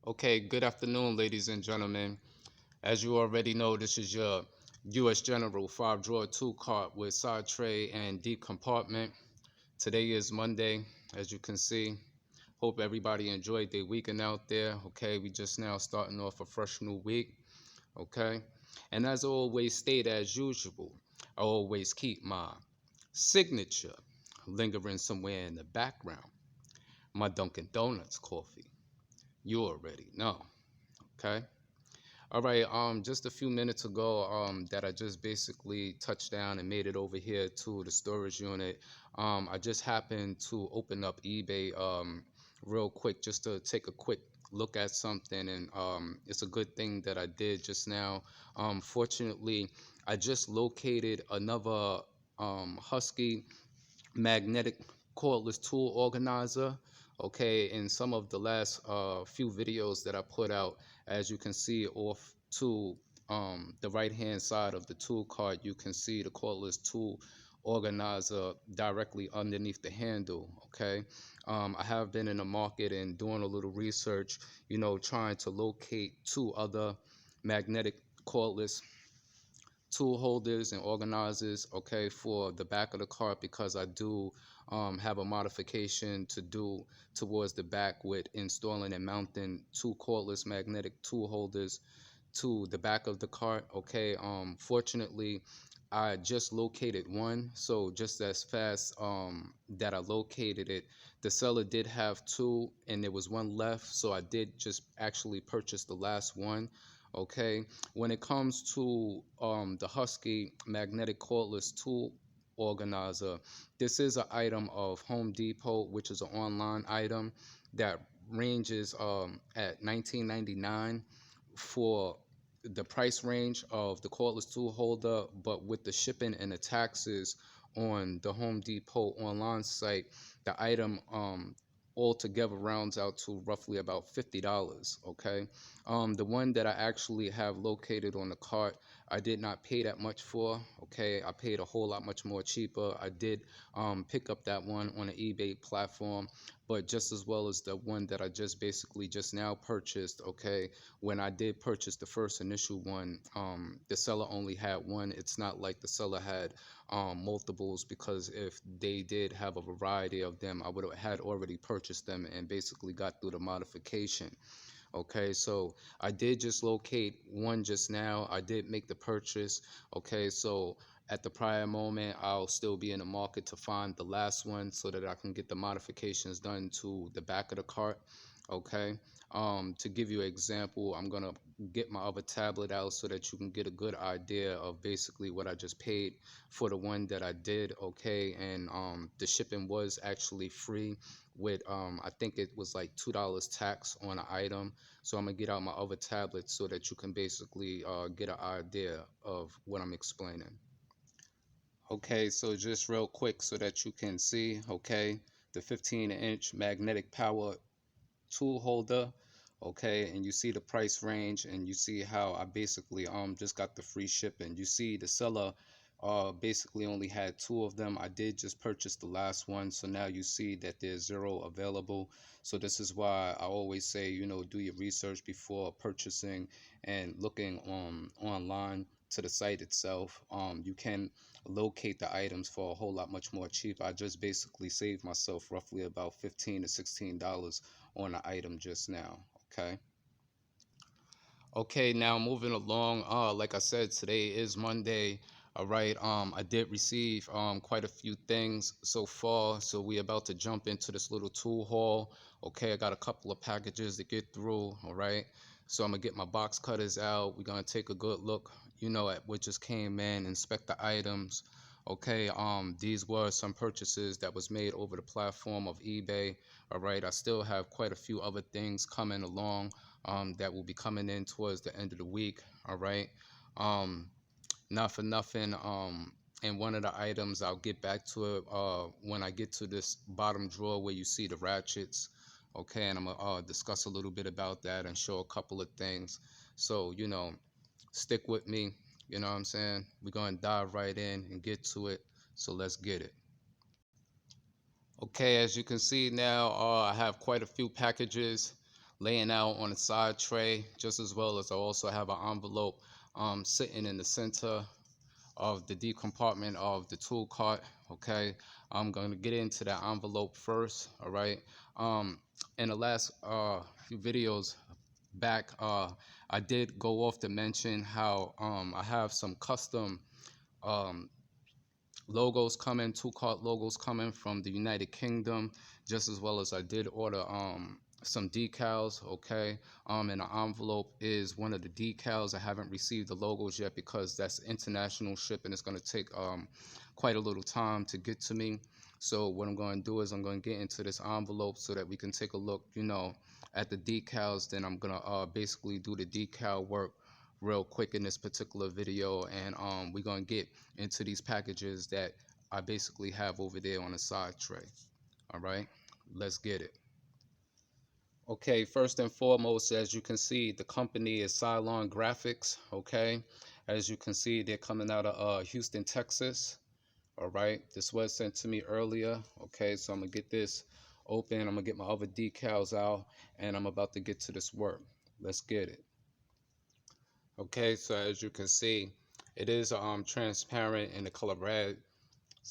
Okay, good afternoon, ladies and gentlemen. As you already know, this is your US General 5-drawer tool cart with side tray and deep compartment. Today is Monday, as you can see. Hope everybody enjoyed their weekend out there. Okay, we just now starting off a fresh new week. Okay, and as I always state, as usual, I always keep my signature lingering somewhere in the background. My Dunkin' Donuts coffee. You already know. Okay. All right, just a few minutes ago, that I just basically touched down and made it over here to the storage unit. I just happened to open up eBay, real quick just to take a quick look at something, and it's a good thing that I did just now. Fortunately, I just located another Husky magnetic cordless tool organizer. Okay, in some of the last few videos that I put out, as you can see off to the right hand side of the tool cart, you can see the cordless tool organizer directly underneath the handle. Okay, I have been in the market and doing a little research, trying to locate two other magnetic cordless tool holders and organizers, okay, for the back of the cart, because I do have a modification to do towards the back with installing and mounting two cordless magnetic tool holders to the back of the cart. Okay, fortunately I just located one, so just as fast that I located it, the seller did have two and there was one left, so I did just actually purchase the last one. Okay, when it comes to the Husky magnetic cordless tool organizer, this is an item of Home Depot, which is an online item that ranges at $19.99 for the price range of the cordless tool holder, but with the shipping and the taxes on the Home Depot online site, the item altogether rounds out to roughly about $50. Okay, the one that I actually have located on the cart, I did not pay that much for. Okay, I paid a whole lot much more cheaper. I did pick up that one on an eBay platform, but just as well as the one that I just basically just now purchased. Okay, when I did purchase the first initial one, the seller only had one. It's not like the seller had multiples, because if they did have a variety of them, I would have had already purchased them and basically got through the modification. Okay, so I did just locate one just now. I did make the purchase. Okay, so at the prior moment, I'll still be in the market to find the last one so that I can get the modifications done to the back of the cart. Okay, to give you an example, I'm gonna get my other tablet out so that you can get a good idea of basically what I just paid for the one that I did. Okay, and the shipping was actually free with I think it was like $2 tax on an item. So I'm gonna get out my other tablet so that you can basically get an idea of what I'm explaining. Okay, so just real quick so that you can see, okay, the 15-inch magnetic power tool holder. Okay, and you see the price range, and you see how I basically just got the free shipping. You see the seller basically only had two of them. I did just purchase the last one, so now you see that there's zero available. So this is why I always say, do your research before purchasing and looking online to the site itself. You can locate the items for a whole lot much more cheap. I just basically saved myself roughly about $15 to $16 on the item just now. Okay. Okay, now moving along, like I said, today is Monday. All right, I did receive quite a few things so far, so we about to jump into this little tool haul. Okay, I got a couple of packages to get through. All right, so I'm gonna get my box cutters out. We're gonna take a good look, at what just came in, inspect the items. Okay, these were some purchases that was made over the platform of eBay. All right, I still have quite a few other things coming along that will be coming in towards the end of the week. All right. Um, Not for nothing. And one of the items, I'll get back to it when I get to this bottom drawer where you see the ratchets. Okay, and I'm gonna discuss a little bit about that and show a couple of things. So stick with me. You know what I'm saying? We're gonna dive right in and get to it. So let's get it. Okay, as you can see now, I have quite a few packages. laying out on a side tray, just as well as I also have an envelope sitting in the center of the D compartment of the tool cart. Okay, I'm going to get into that envelope first. All right. In the last few videos back, I did go off to mention how I have some custom um, logos coming, tool cart logos coming from the United Kingdom, just as well as I did order some decals. Okay, and the envelope is one of the decals. I haven't received the logos yet because that's international ship and it's going to take quite a little time to get to me. So what I'm going to do is I'm going to get into this envelope so that we can take a look, at the decals. Then I'm going to basically do the decal work real quick in this particular video, and we're going to get into these packages that I basically have over there on the side tray. All right, let's get it. Okay, first and foremost, as you can see, the company is Cylon Graphics. Okay, as you can see, they're coming out of Houston, Texas. All right, this was sent to me earlier. Okay, so I'm gonna get this open. I'm gonna get my other decals out, and I'm about to get to this work. Let's get it. Okay, so as you can see, it is transparent in the color red.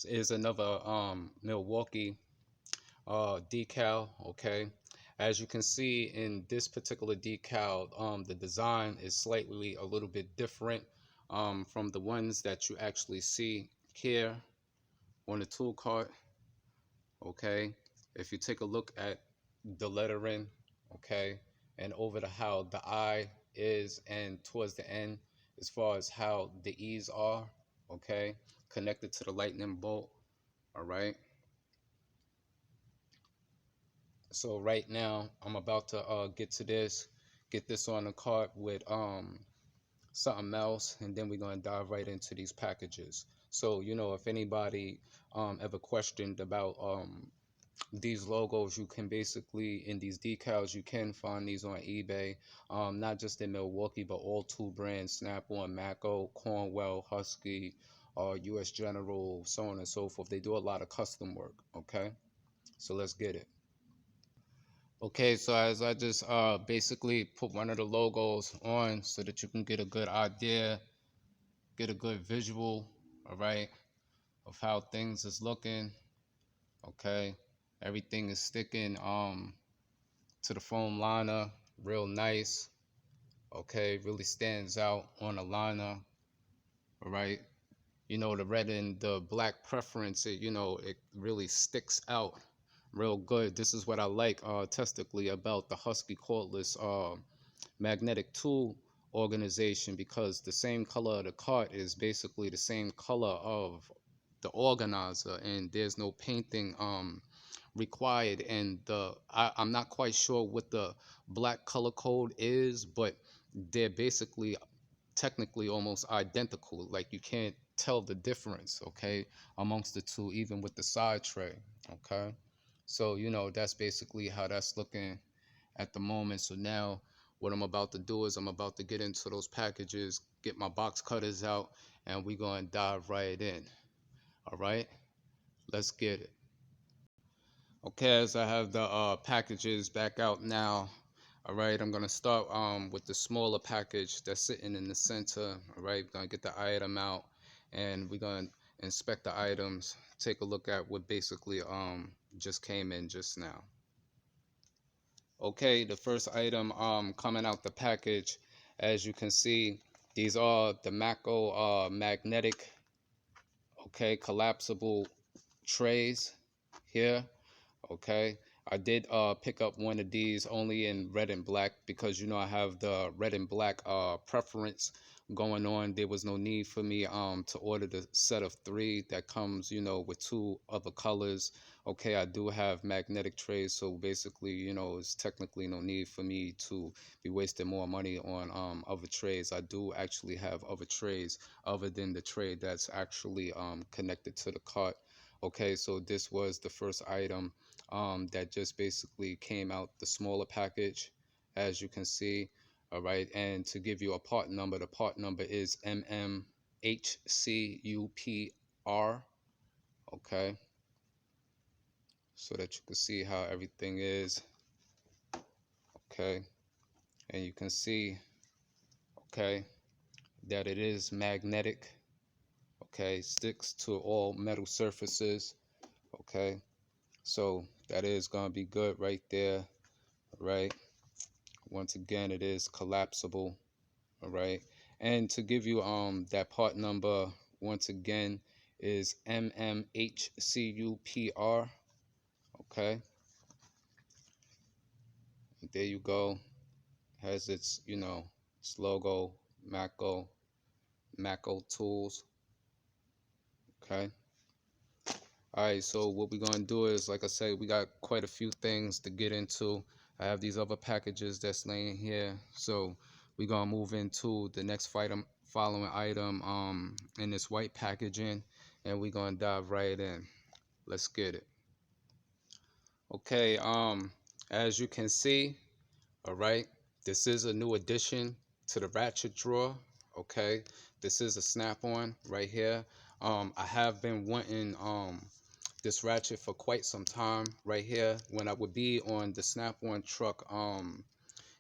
It is another Milwaukee decal. Okay, as you can see in this particular decal, the design is slightly a little bit different from the ones that you actually see here on the tool cart. Okay, if you take a look at the lettering, okay, and over to how the I is and towards the end as far as how the E's are, okay, connected to the lightning bolt. All right, so right now I'm about to get to this, get this on the cart with something else, and then we're going to dive right into these packages. So if anybody ever questioned about these logos, you can basically, in these decals, you can find these on eBay, not just in Milwaukee but all tool brands: Snap-on, Matco, Cornwell, Husky, US General, so on and so forth. They do a lot of custom work. Okay, so let's get it. Okay, so as I just basically put one of the logos on so that you can get a good idea, get a good visual, all right, of how things is looking. Okay, everything is sticking to the foam liner real nice. Okay, really stands out on the liner. All right, the red and the black preference, it really sticks out real good. This is what I like testically about the Husky cordless magnetic tool organization, because the same color of the cart is basically the same color of the organizer, and there's no painting required. And I'm not quite sure what the black color code is, but they're basically technically almost identical. Like, you can't tell the difference, okay, amongst the two, even with the side tray. Okay, so that's basically how that's looking at the moment. So now what I'm about to do is I'm about to get into those packages, get my box cutters out, and we're going to dive right in. All right, let's get it. Okay, as I have the packages back out now, all right, I'm gonna start with the smaller package that's sitting in the center. All right, gonna get the item out, and we're gonna inspect the items, take a look at what basically just came in just now. Okay, the first item coming out the package, as you can see, these are the Matco magnetic, okay, collapsible trays here. Okay, I did pick up one of these only in red and black because I have the red and black preference going on. There was no need for me to order the set of 3 that comes with 2 other colors. Okay, I do have magnetic trays, so basically it's technically no need for me to be wasting more money on other trays. I do actually have other trays other than the tray that's actually connected to the cart. Okay, so this was the first item that just basically came out the smaller package, as you can see. All right, and to give you a part number, the part number is MMHCUPR. Okay, so that you can see how everything is. okay, and you can see, okay, that it is magnetic, okay, sticks to all metal surfaces, okay, so that is going to be good right there, right? Once again, it is collapsible, all right? And to give you that part number once again is MMHCUPR, okay? There you go. Has its, its logo, Matco tools, okay? All right, so what we're gonna do is, like I said, we got quite a few things to get into. I have these other packages that's laying here, so we're gonna move into the next following item in this white packaging, and we're gonna dive right in. Let's get it. Okay, as you can see, all right, this is a new addition to the ratchet drawer. Okay, this is a snap-on right here. I have been wanting this ratchet for quite some time right here. When I would be on the snap-on truck,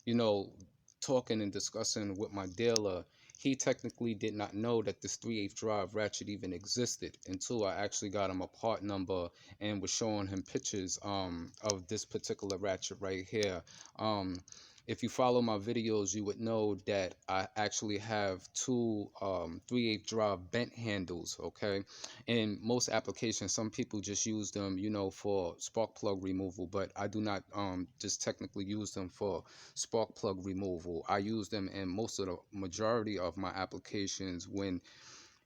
you know, talking and discussing with my dealer, he technically did not know that this 3/8 drive ratchet even existed until I actually got him a part number and was showing him pictures of this particular ratchet right here. If you follow my videos, you would know that I actually have two 3/8 drive bent handles, okay? In most applications, some people just use them, for spark plug removal, but I do not just technically use them for spark plug removal. I use them in most of the majority of my applications when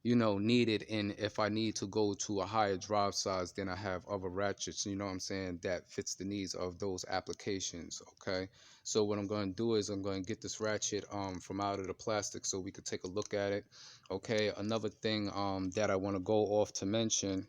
needed, and if I need to go to a higher drive size, then I have other ratchets, you know what I'm saying, that fits the needs of those applications. Okay, so what I'm going to do is I'm going to get this ratchet from out of the plastic so we could take a look at it. Okay, another thing that I want to go off to mention,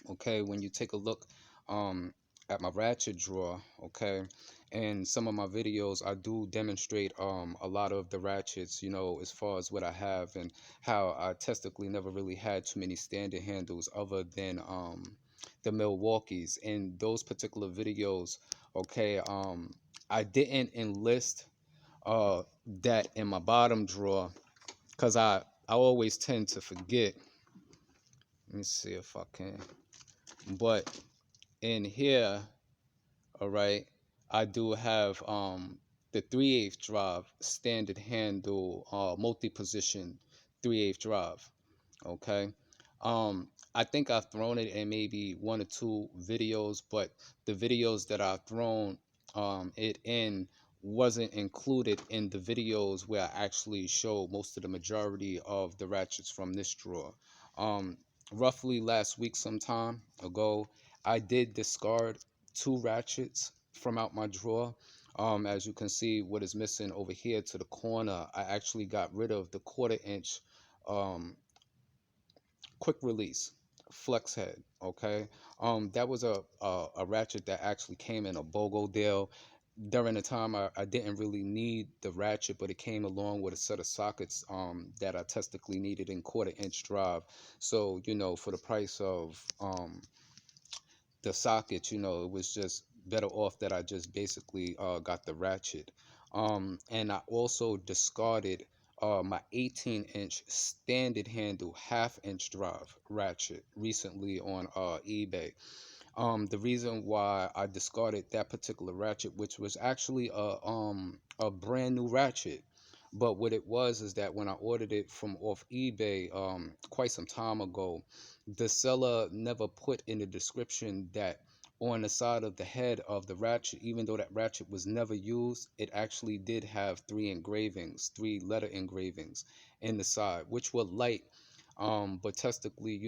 okay, when you take a look um at my ratchet drawer, okay, in some of my videos I do demonstrate a lot of the ratchets, as far as what I have and how I technically never really had too many standard handles other than the Milwaukees. In those particular videos, okay, I didn't enlist that in my bottom drawer because I always tend to forget. Let me see if I can, but in here, all right, I do have the 3/8 drive standard handle multi-position 3/8 drive. Okay, I think I've thrown it in maybe one or two videos, but the videos that I've thrown it in wasn't included in the videos where I actually show most of the majority of the ratchets from this drawer. um Roughly last week sometime ago, I did discard two ratchets from out my drawer. As you can see, what is missing over here to the corner, I actually got rid of the 1/4 inch um, quick release flex head. Okay, that was a ratchet that actually came in a BOGO deal. During the time, I didn't really need the ratchet, but it came along with a set of sockets that I technically needed in 1/4 inch drive. So for the price of the socket, it was just better off that I just basically got the ratchet. And I also discarded my 18-inch standard handle 1/2 inch drive ratchet recently on eBay. The reason why I discarded that particular ratchet, which was actually a brand new ratchet, but what it was is that when I ordered it from off eBay quite some time ago, the seller never put in the description that on the side of the head of the ratchet, even though that ratchet was never used, it actually did have three letter engravings in the side, which were light. But technically,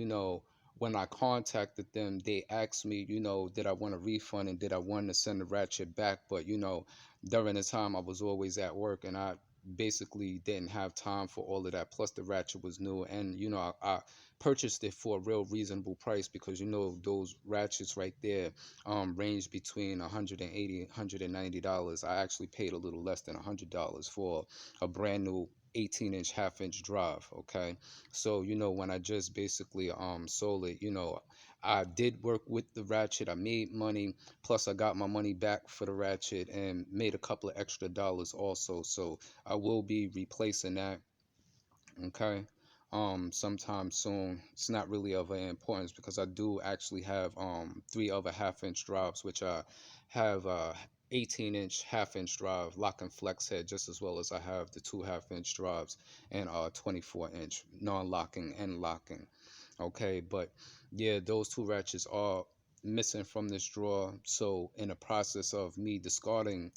when I contacted them, they asked me, did I want a refund and did I want to send the ratchet back? But, during the time I was always at work and I basically didn't have time for all of that. Plus the ratchet was new, and, I purchased it for a real reasonable price because, those ratchets right there range between $180, $190. I actually paid a little less than $100 for a brand new 18-inch 1/2 inch drive. Okay, so when I just basically sold it, I did work with the Ratchet. I made money. Plus, I got my money back for the Ratchet and made a couple of extra dollars also. So I will be replacing that. Okay. Sometime soon. It's not really of importance because I do actually have three other half-inch drives, which I have 18-inch half-inch drive lock and flex head, just as well as I have the two half-inch drives and 24-inch non-locking and locking. Okay, but yeah, those two ratchets are missing from this drawer. So in the process of me discarding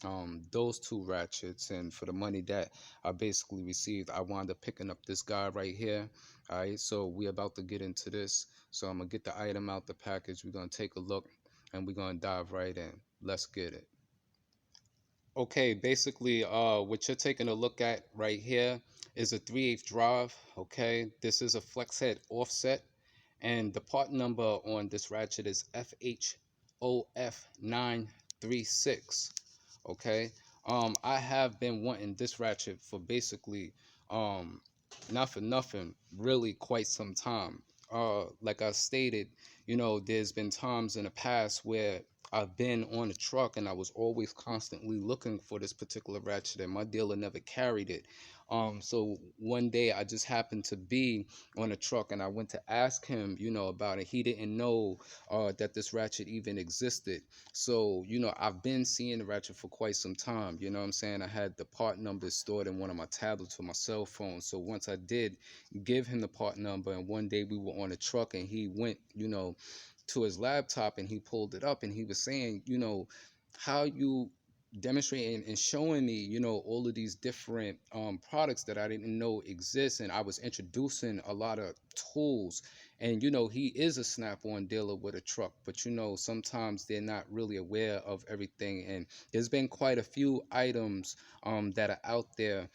those two ratchets, and for the money that I basically received, I wound up picking up this guy right here. All right, so we're about to get into this. So I'm gonna get the item out the package. We're gonna take a look and we're gonna dive right in. Let's get it. Okay, basically, what you're taking a look at right here is a 3/8 drive. Okay, this is a flex head offset, and the part number on this ratchet is FHOF936. Okay, I have been wanting this ratchet for basically, um, not for nothing, really quite some time. Like I stated, there's been times in the past where I've been on a truck and I was always constantly looking for this particular ratchet and my dealer never carried it. So one day I just happened to be on a truck and I went to ask him, about it. He didn't know that this ratchet even existed. So, I've been seeing the ratchet for quite some time. You know what I'm saying? I had the part number stored in one of my tablets or my cell phone. So once I did give him the part number, and one day we were on a truck and he went, to his laptop and he pulled it up and he was saying, how you demonstrating and showing me, all of these different products that I didn't know exist, and I was introducing a lot of tools. And he is a snap-on dealer with a truck, but sometimes they're not really aware of everything. And there's been quite a few items that are out there,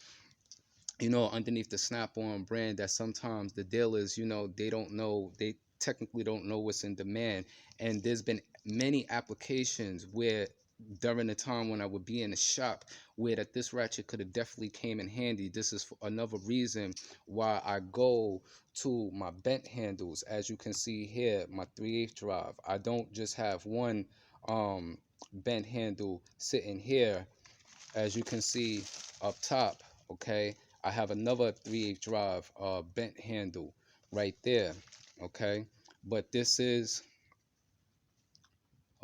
underneath the Snap-on brand, that sometimes the dealers, they don't know, they technically don't know what's in demand. And there's been many applications where during the time when I would be in the shop where that this ratchet could have definitely came in handy. This is another reason why I go to my bent handles. As you can see here, my 3/8 drive, I don't just have one bent handle sitting here, as you can see up top. Okay, I have another 3/8 drive bent handle right there. Okay, but this is,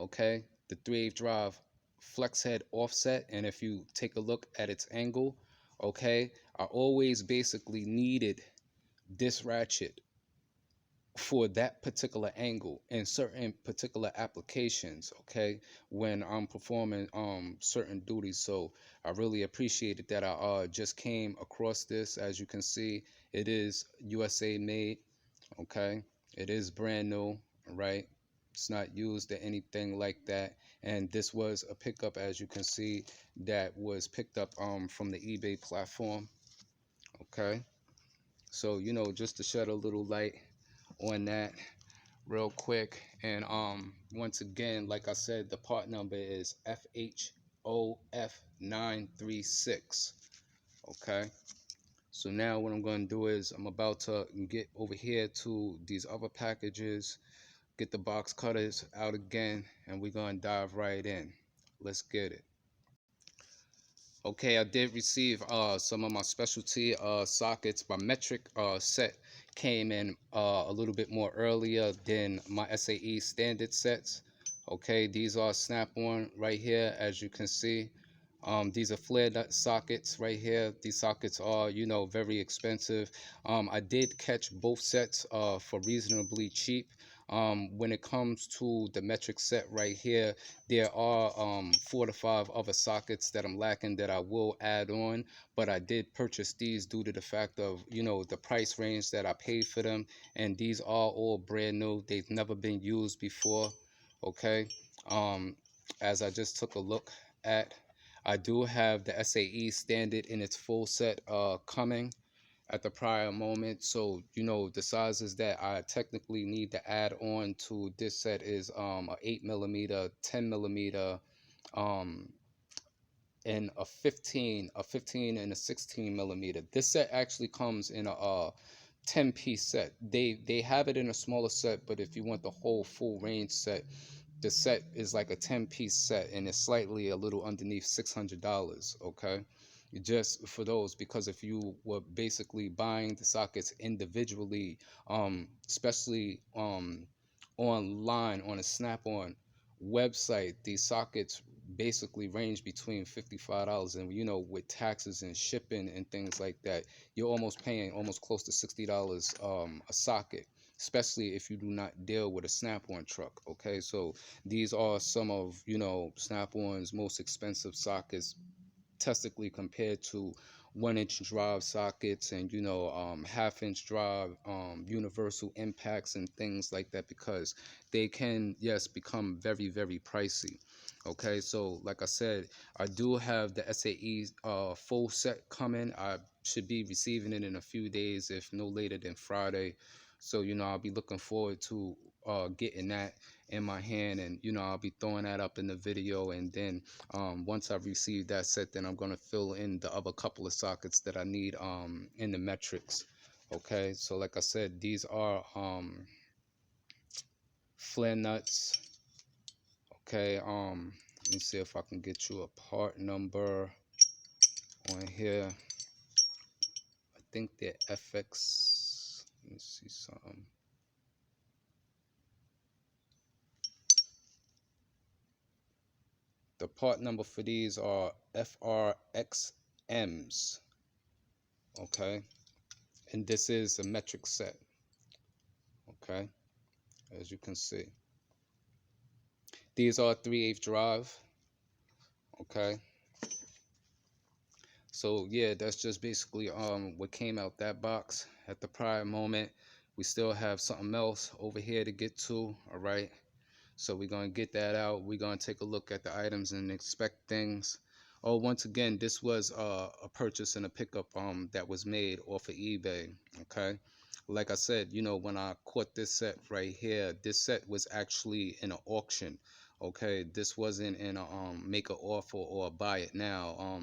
okay, the 3/8 drive flex head offset. And if you take a look at its angle, okay, I always basically needed this ratchet for that particular angle in certain particular applications, okay, when I'm performing certain duties. So I really appreciated that I just came across this. As you can see, it is USA made. Okay, it is brand new, right? It's not used or anything like that. And this was a pickup, as you can see, that was picked up from the eBay platform. Okay, so just to shed a little light on that real quick. And once again, like I said, the part number is FHOF936. Okay, so now what I'm going to do is I'm about to get over here to these other packages, get the box cutters out again, and we're going to dive right in. Let's get it. Okay, I did receive some of my specialty sockets. My metric set came in a little bit more earlier than my SAE standard sets. Okay, these are snap-on right here, as you can see. These are flare nut sockets right here. These sockets are, very expensive. I did catch both sets for reasonably cheap. When it comes to the metric set right here, there are 4 to 5 other sockets that I'm lacking that I will add on, but I did purchase these due to the fact of, the price range that I paid for them, and these are all brand new. They've never been used before. Okay, as I just took a look at, I do have the SAE standard in its full set coming at the prior moment. So the sizes that I technically need to add on to this set is a 8mm, 10mm, um and a 15 and a 16mm. This set actually comes in a 10-piece set. They have it in a smaller set, but if you want the whole full range set, the set is like a 10-piece set, and it's slightly a little underneath $600. Okay, just for those, because if you were basically buying the sockets individually, especially online on a snap-on website, these sockets basically range between $55, and with taxes and shipping and things like that, you're almost paying almost close to $60 a socket, especially if you do not deal with a snap-on truck. Okay, so these are some of snap-on's most expensive sockets, testically, compared to 1-inch drive sockets and half-inch drive universal impacts and things like that, because they can, yes, become very, very pricey. Okay, so like I said, I do have the SAE full set coming. I should be receiving it in a few days, if no later than Friday. So I'll be looking forward to getting that in my hand, and I'll be throwing that up in the video. And then once I receive that set, then I'm going to fill in the other couple of sockets that I need in the metrics. Okay, so like I said, these are flare nuts. Okay, let me see if I can get you a part number on here. I think they're FX. Let me see something. The part number for these are FRXMs. Okay, and this is a metric set. Okay, as you can see, these are 3/8 drive. Okay, so yeah, that's just basically what came out that box at the prior moment. We still have something else over here to get to. All right, so we're gonna get that out. We're gonna take a look at the items and inspect things. Oh, once again, this was a purchase and a pickup that was made off of eBay. Okay, like I said, when I caught this set right here, this set was actually in an auction. Okay, this wasn't in a make an offer or buy it now.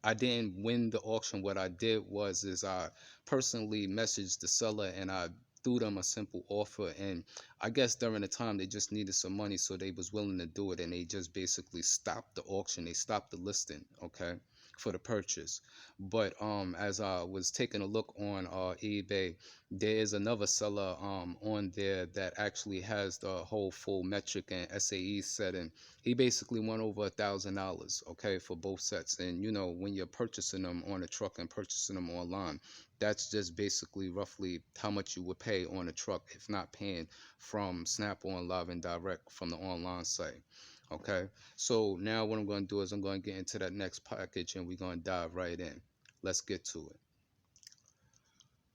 I didn't win the auction. What I did was I personally messaged the seller, and I threw them a simple offer. And I guess during the time they just needed some money, so they was willing to do it, and they just basically stopped the auction. They stopped the listing, okay, for the purchase. But as I was taking a look on eBay, there is another seller on there that actually has the whole full metric and SAE set, and he basically went over $1,000, okay, for both sets. And when you're purchasing them on a truck and purchasing them online, that's just basically roughly how much you would pay on a truck, if not paying from Snap-on live and direct from the online site. Okay, so now what I'm going to do is I'm going to get into that next package, and we're going to dive right in. Let's get to it.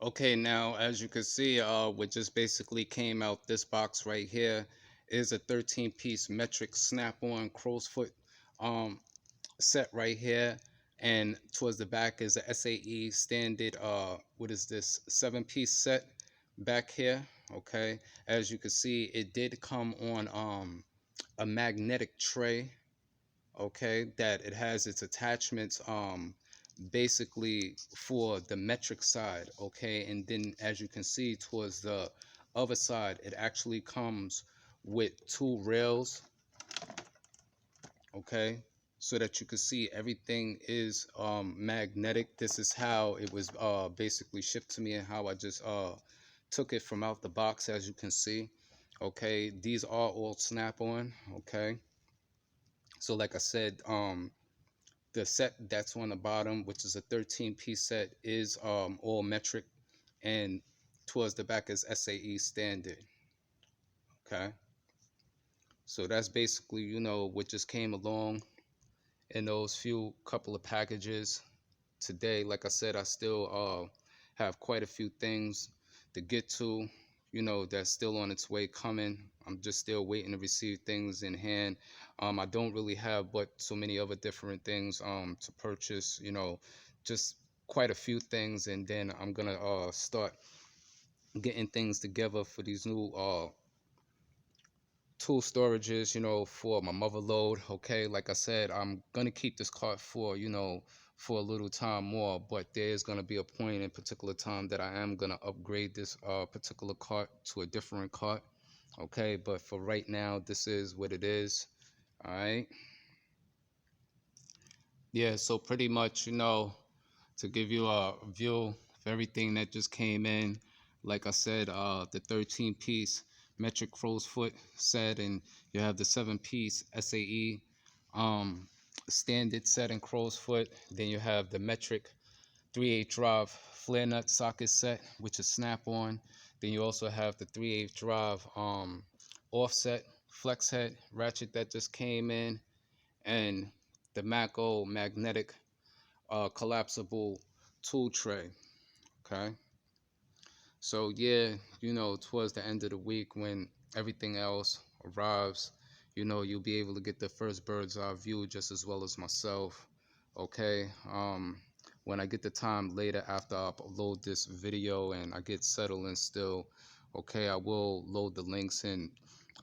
Okay, now as you can see, what just basically came out this box right here is a 13-piece metric snap-on crow's foot set right here, and towards the back is a SAE standard what is this, 7-piece set back here. Okay, as you can see, it did come on a magnetic tray. Okay, that it has its attachments basically for the metric side. Okay, and then as you can see towards the other side, it actually comes with 2 rails. Okay, so that you can see everything is magnetic. This is how it was basically shipped to me, and how I just took it from out the box, as you can see. Okay, these are all snap-on. Okay, so like I said, the set that's on the bottom, which is a 13-piece set, is all metric, and towards the back is SAE standard. Okay, so that's basically what just came along in those few couple of packages today. Like I said, I still have quite a few things to get to, that's still on its way coming. I'm just still waiting to receive things in hand. I don't really have but so many other different things to purchase, just quite a few things, and then I'm gonna start getting things together for these new tool storages, for my mother load. Okay, like I said, I'm gonna keep this cart for for a little time more, but there is going to be a point in particular time that I am going to upgrade this particular cart to a different cart. Okay, but for right now, this is what it is. All right. Yeah, so pretty much, to give you a view of everything that just came in, like I said, the 13-piece metric crow's foot set, and you have the 7-piece SAE um, standard set and crow's foot. Then you have the metric 3/8 drive flare nut socket set, which is snap on. Then you also have the 3/8 drive offset flex head ratchet that just came in, and the matco magnetic collapsible tool tray. Okay, so yeah, towards the end of the week when everything else arrives, you'll be able to get the first bird's eye view just as well as myself. Okay, when I get the time later after I upload this video and I get settled and still, okay, I will load the links in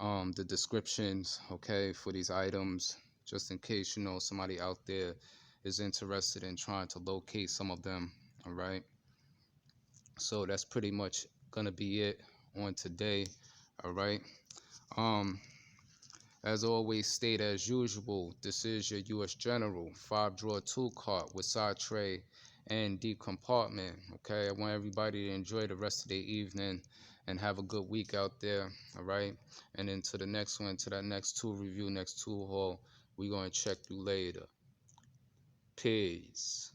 the descriptions, okay, for these items, just in case somebody out there is interested in trying to locate some of them. All right, so that's pretty much gonna be it on today. All right, um as always state as usual, this is your US General 5-drawer tool cart with side tray and deep compartment. Okay, I want everybody to enjoy the rest of the evening and have a good week out there. All right, and then to the next one, to that next tool review, next tool haul, we're going to check you later. Peace.